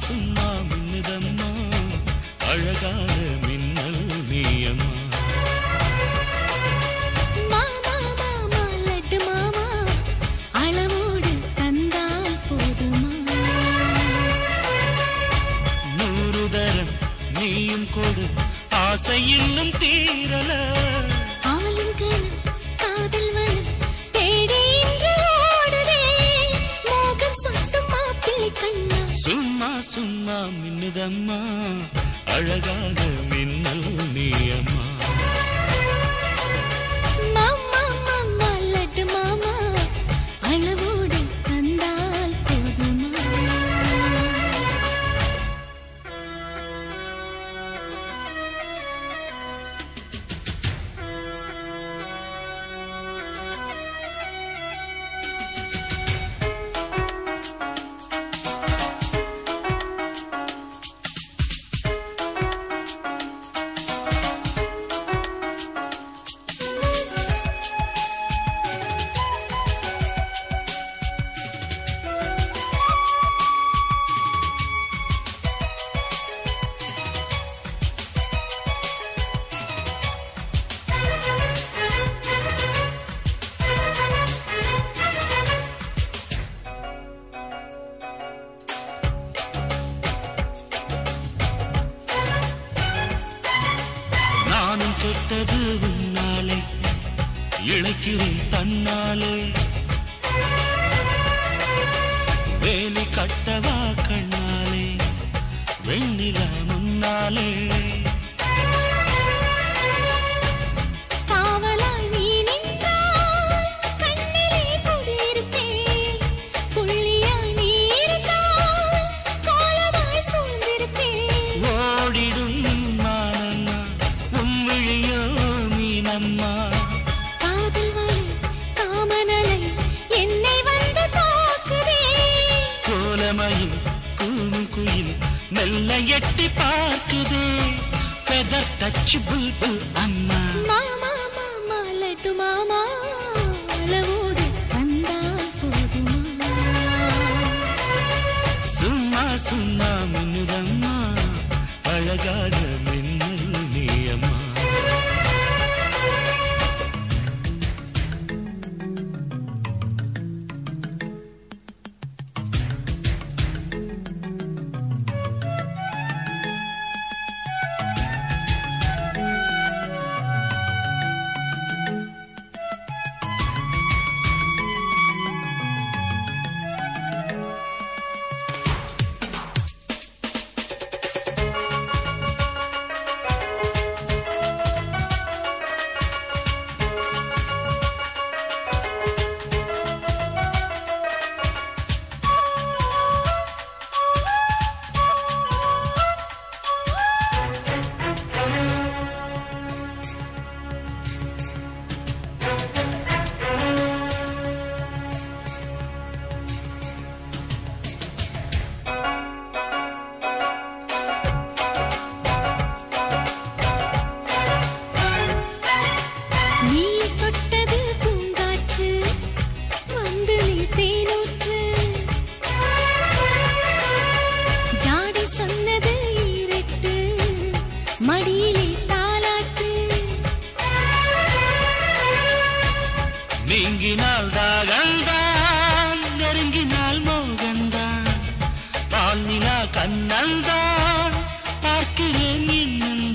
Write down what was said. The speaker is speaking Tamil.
சும்மா மின்னுதம்மா அழகான மின்னல் நீயம்மா. மாமா மாமா லட்டு மாமா அளவோடு தந்தால் போதுமா. நூறு தரம் நீயும் கொடு ஆசை இன்னும் தீரல. ஆளுங்கள் காதல் வரும் தேடி இன்று ஓடுதே மோகம் சொட்டும் மாப்பிள்ளை கண்ணா. சும்மா சும்மா மின்னுதம்மா அழகான மின்னல் நீயம்மா. மாமா மாமா லட்டு மாமா அளவோடு தந்தால் போதுமா. நானும் கெட்டது உன்னாலே இழைக்கிறேன் தன்னாலே. வேலி கட்டவா கண்ணாலே வெண்ணிலா முன்னாலே. காவலாய் நீ நின்றால் கண்ணிலே குடியிருப்பேன். புள்ளியாய் நீ இருந்தால் கோலமாய் சூழ்ந்திருப்பேன். ஓடிடும் மானம்மா உன் விழியோ மீனம்மா. காதல் வரும் காமனலை என்னை வந்து தாக்குதே. கோலமயில் கூவும் குயில் மெல்ல எட்டி பார்க்குதே. feather touch bulbul அம்மா. மாமா மாமா லட்டு மாமா அளவோடு தந்தால் போதுமா. சும்மா சும்மா மின்னுதம்மா அழகான மின்னல் நீயம்மா. நீ தொட்டது பூங்காற்று வந்து நீ தேனூற்று. ஜாடி சொன்னது ஈரட்டு மடியிலே தாலாட்டு. நீங்கினால் தாகல்தான் நெருங்கினால் மோகந்தான். பால் நிலா கண்ணல்தான் பார்க்கிறேன் இன்னும்